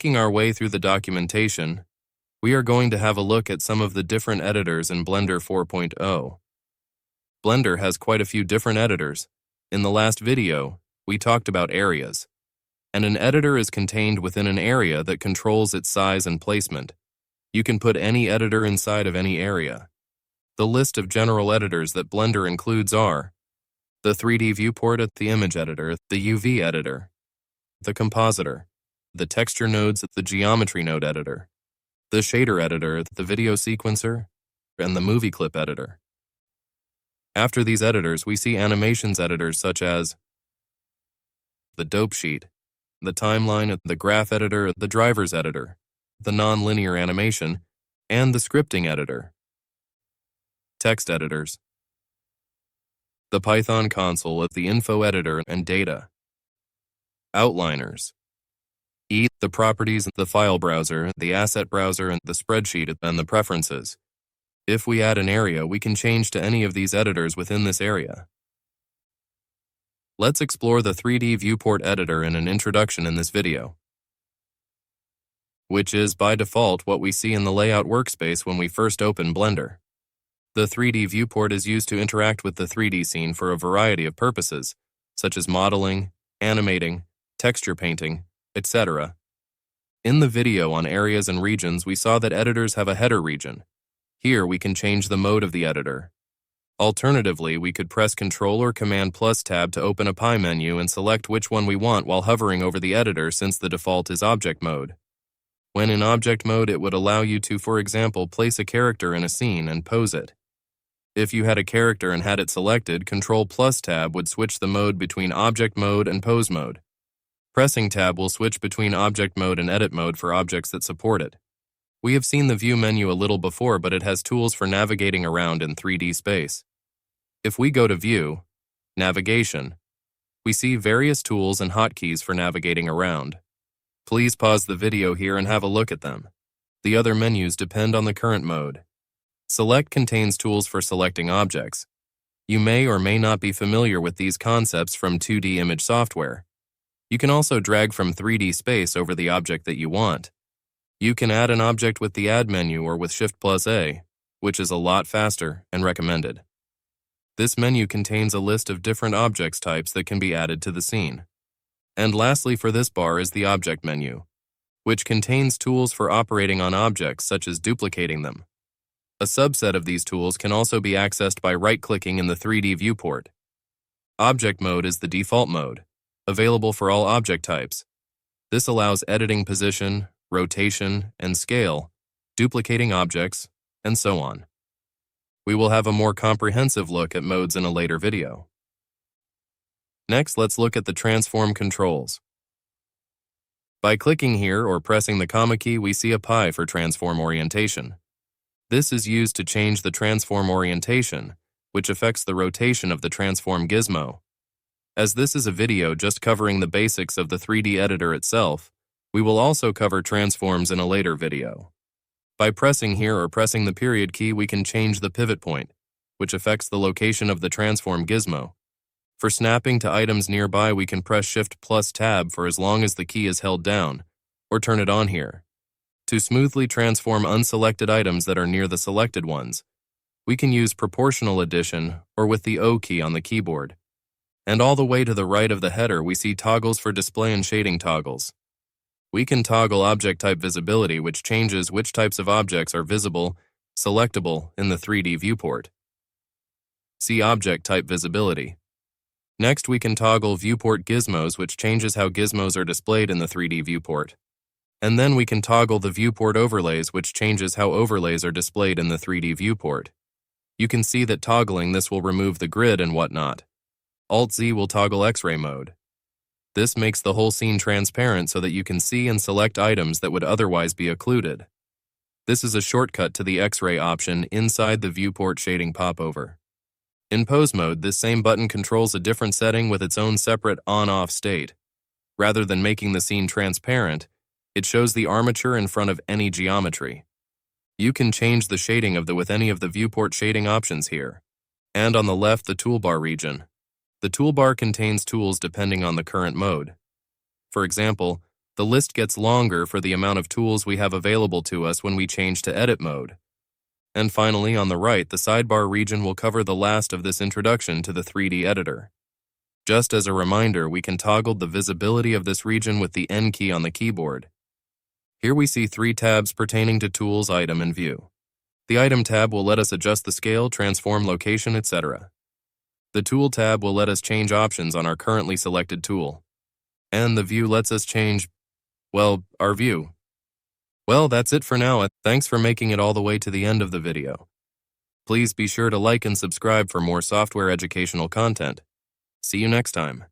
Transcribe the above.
Making our way through the documentation, we are going to have a look at some of the different editors in Blender 4.0. Blender has quite a few different editors. In the last video, we talked about areas, and an editor is contained within an area that controls its size and placement. You can put any editor inside of any area. The list of general editors that Blender includes are the 3D viewport, the image editor, the UV editor, the compositor, the texture nodes, the geometry node editor, the shader editor, the video sequencer, and the movie clip editor. After these editors, we see animations editors such as the dope sheet, the timeline, the graph editor, the drivers editor, the non-linear animation, and the scripting editor. Text editors, the Python console, the info editor and data. Outliners, the properties, the file browser, the asset browser, and the spreadsheet, and the preferences. If we add an area, we can change to any of these editors within this area. Let's explore the 3D viewport editor in an introduction in this video, which is by default what we see in the layout workspace when we first open Blender. The 3D viewport is used to interact with the 3D scene for a variety of purposes, such as modeling, animating, texture painting, etc. In the video on areas and regions, we saw that editors have a header region. Here we can change the mode of the editor. Alternatively, we could press Ctrl or Command plus Tab to open a pie menu and select which one we want while hovering over the editor, since the default is object mode. When in object mode, it would allow you to, for example, place a character in a scene and pose it. If you had a character and had it selected, Ctrl plus Tab would switch the mode between object mode and pose mode. Pressing Tab will switch between object mode and edit mode for objects that support it. We have seen the view menu a little before, but it has tools for navigating around in 3D space. If we go to View, Navigation, we see various tools and hotkeys for navigating around. Please pause the video here and have a look at them. The other menus depend on the current mode. Select contains tools for selecting objects. You may or may not be familiar with these concepts from 2D image software. You can also drag from 3D space over the object that you want. You can add an object with the Add menu or with Shift+A, which is a lot faster and recommended. This menu contains a list of different objects types that can be added to the scene. And lastly, for this bar is the Object menu, which contains tools for operating on objects such as duplicating them. A subset of these tools can also be accessed by right-clicking in the 3D viewport. Object mode is the default mode, available for all object types. This allows editing position, rotation, and scale, duplicating objects, and so on. We will have a more comprehensive look at modes in a later video. Next, let's look at the transform controls. By clicking here or pressing the comma key, we see a pie for transform orientation. This is used to change the transform orientation, which affects the rotation of the transform gizmo. As this is a video just covering the basics of the 3D editor itself, we will also cover transforms in a later video. By pressing here or pressing the period key, we can change the pivot point, which affects the location of the transform gizmo. For snapping to items nearby, we can press Shift plus Tab for as long as the key is held down, or turn it on here. To smoothly transform unselected items that are near the selected ones, we can use proportional addition or with the O key on the keyboard. And all the way to the right of the header, we see toggles for display and shading toggles. We can toggle object type visibility, which changes which types of objects are visible, selectable in the 3D viewport. See object type visibility. Next, we can toggle viewport gizmos, which changes how gizmos are displayed in the 3D viewport. And then we can toggle the viewport overlays, which changes how overlays are displayed in the 3D viewport. You can see that toggling this will remove the grid and whatnot. Alt-Z will toggle X-ray mode. This makes the whole scene transparent so that you can see and select items that would otherwise be occluded. This is a shortcut to the X-ray option inside the viewport shading popover. In pose mode, this same button controls a different setting with its own separate on-off state. Rather than making the scene transparent, it shows the armature in front of any geometry. You can change the shading with any of the viewport shading options here. And on the left, the toolbar region. The toolbar contains tools depending on the current mode. For example, The list gets longer for the amount of tools we have available to us when we change to edit mode. And finally, on the right, the sidebar region will cover the last of this introduction to the 3D editor. Just as a reminder, we can toggle the visibility of this region with the N key on the keyboard. Here we see 3 tabs pertaining to Tools, Item, and View. The Item tab will let us adjust the scale, transform location, etc. The Tool tab will let us change options on our currently selected tool. And the View lets us change, well, our view. Well, that's it for now. Thanks for making it all the way to the end of the video. Please be sure to like and subscribe for more software educational content. See you next time.